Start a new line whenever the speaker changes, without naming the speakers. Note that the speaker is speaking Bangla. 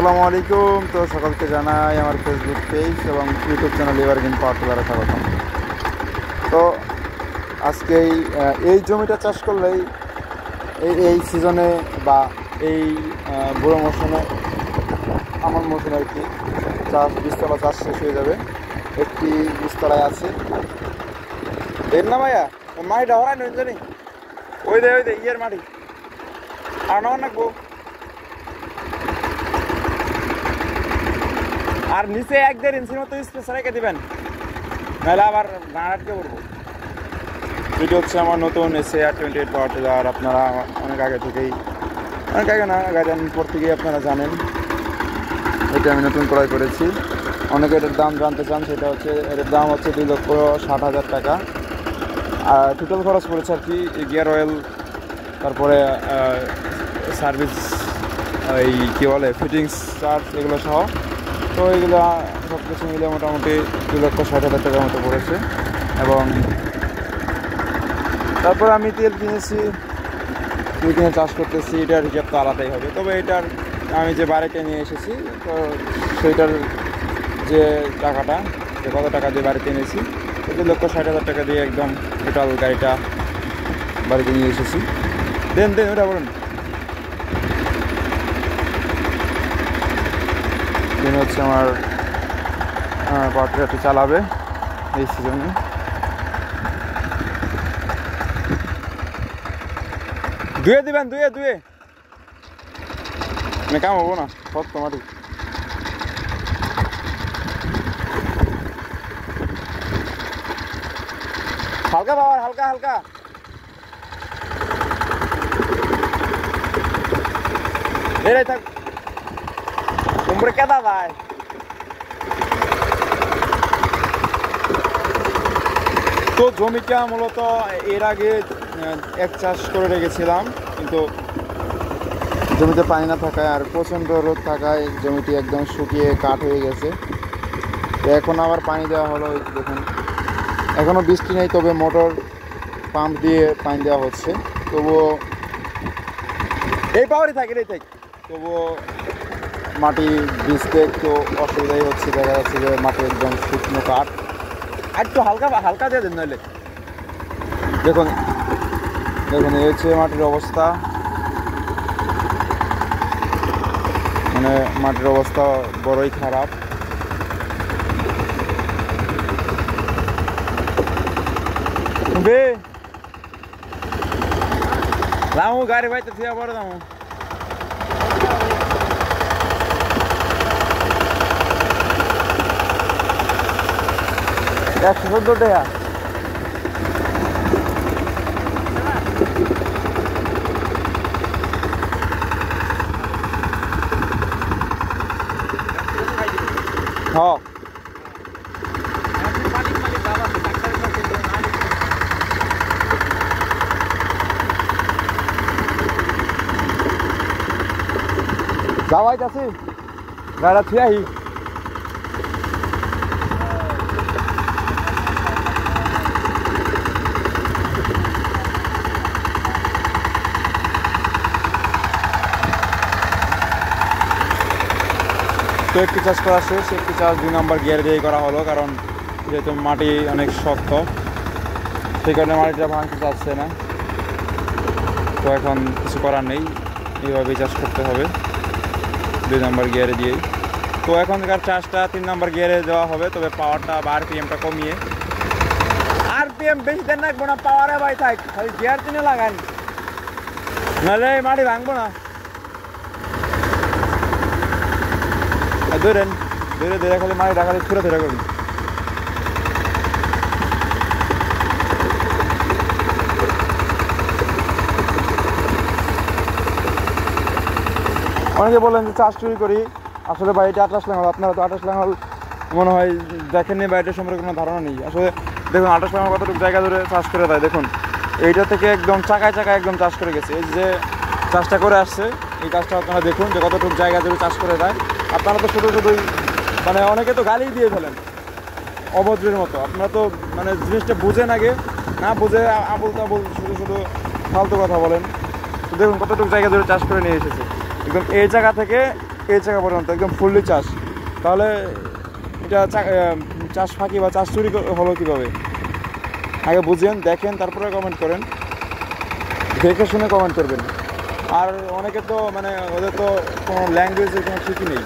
আসসালামু আলাইকুম। তো সকলকে জানাই আমার ফেসবুক পেজ এবং ইউটিউব চ্যানেল এভারগ্রিন পাওয়ার টিলারে স্বাগতম। তো আজকে এই জমিটা চাষ করলেই এই সিজনে বা এই বুড়ো মৌসুমে আমার মৌসুমে আর কি বীজতলা চাষ শেষ হয়ে যাবে। একটি বীজতলায় আছে এর না ভাইয়া মাটিটা হরাই নয় জানি ওই দে ইয়ের মাটি আর না নাকবো আর নিচে 1-1.5 ইঞ্চির মতো স্পেস রেখে দিবেন, নাহলে আবার গাঁড়াটকে করবো। যেটি হচ্ছে আমার নতুন SAR 28 পাওয়ার টিলার। আপনারা অনেক আগে না গাড়ি পর থেকেই আপনারা জানেন এটা আমি নতুন ক্রয় করেছি। অনেকে এটার দাম জানতে চান, সেটা হচ্ছে এটার দাম হচ্ছে 2,60,000 টাকা। আর টোটাল খরচ পড়েছে আর কি গিয়ার অয়েল, তারপরে সার্ভিস এই কী বলে ফিটিংস চার্জ এগুলো সহ। তো এইগুলো সব কিছু মিলে মোটামুটি 2,60,000 টাকার মতো পড়েছে। এবং তারপর আমি তেল কিনে চাষ করতেছি, এটার হিসাব তো আলাদাই হবে। তবে এটার আমি যে বাড়িতে নিয়ে এসেছি, তো সেইটার যে টাকাটা কত টাকা দিয়ে বাড়িতে এনেছি, 2,60,000 টাকা দিয়ে একদম টোটাল গাড়িটা বাড়িতে নিয়ে এসেছি। দেন ওটা বলুন। তিনি হচ্ছে আমার পাওয়ার টিলারটি চালাবে এই সিজনে। ধুয়ে দিবেন ধুয়ে মানে কাম হবো না সব তোমারই। হালকা পাওয়ার হালকা এরাই থাক তোমরা কেদা ভাই। তো জমিটা মূলত এর আগে এক চাষ করে রেখেছিলাম, কিন্তু জমিতে পানি না থাকায় আর প্রচণ্ড রোদ থাকায় জমিটি একদম শুকিয়ে কাঠ হয়ে গেছে। তো এখন আবার পানি দেওয়া হলো। দেখুন এখনও বৃষ্টি নেই, তবে মোটর পাম্প দিয়ে পানি দেওয়া হচ্ছে। তবুও এই পাওয়ারই থাকে তবুও মাটি ভিজতে একটু অসুবিধাই হচ্ছে। দেখা যাচ্ছে যে মাটি একদম শুকনো কাঠ। আর একটু হালকা দিয়ে দেন নইলে। দেখুন এই হচ্ছে মাটির অবস্থা, মানে মাটির অবস্থা বড়ই খারাপ। রামু গাড়ি বাইতে থিয়া পড়ে দামু 114 টাকা। হ্যাঁ যাওয়াই যাচ্ছি গাড়া থিয়াহি। তো একটি চাষ করা শেষ, একটি চাষ 2 নম্বর গিয়ার দিয়ে করা হলো, কারণ যেহেতু মাটি অনেক শক্ত সেই কারণে মাটিটা ভাঙতে চাচ্ছে না। তো এখন কিছু করার নেই, এইভাবেই চাষ করতে হবে 2 নম্বর গিয়ারে দিয়েই। তো এখনকার চাষটা 3 নম্বর গিয়ারে দেওয়া হবে, তবে পাওয়ারটা বা RPM-টা কমিয়ে। RPM বেশি দেন রাখবো না, পাওয়ারে ভাই থাক, খালি গিয়ার কিনে লাগান, নাহলে মাটি ভাঙবো না। ধরে খালি মাটি ঢাকালি ঘুরে করবি। অনেকে বলেন যে চাষ চুরি করি, আসলে বাড়িটা 28 লাঙ্গল। আপনারা তো 28 লাঙ্গল মনে হয় দেখেননি, বাড়িটার সম্পর্কে কোনো ধারণা নেই। আসলে দেখুন 28 লাঙ্গল কতটুকু জায়গা ধরে চাষ করে দেয়। দেখুন এইটা থেকে একদম চাকায় একদম চাষ করে গেছে। এই যে চাষটা করে আসছে, এই কাজটা আপনারা দেখুন যে কতটুকু জায়গা ধরে চাষ করে দেয়। আপনারা তো শুধুই মানে অনেকে তো গালি দিয়ে ফেলেন অভদ্রের মতো। আপনারা তো মানে জিনিসটা বুঝেন, আগে না বুঝে আবুল তাবুল শুধু ফালতু কথা বলেন। তো দেখুন কতটুকু জায়গা ধরে চাষ করে নিয়ে এসেছে। একদম এই জায়গা থেকে এই জায়গা পর্যন্ত একদম ফুললি চাষ, তাহলে এটা চাষ ফাঁকি বা চাষ চুরি হলো কীভাবে? আগে বুঝেন, দেখেন, তারপরে কমেন্ট করেন, দেখে শুনে কমেন্ট করবেন। আর অনেকে তো মানে ওদের তো কোনো ল্যাঙ্গুয়েজের কোনো ঠিকই নেই।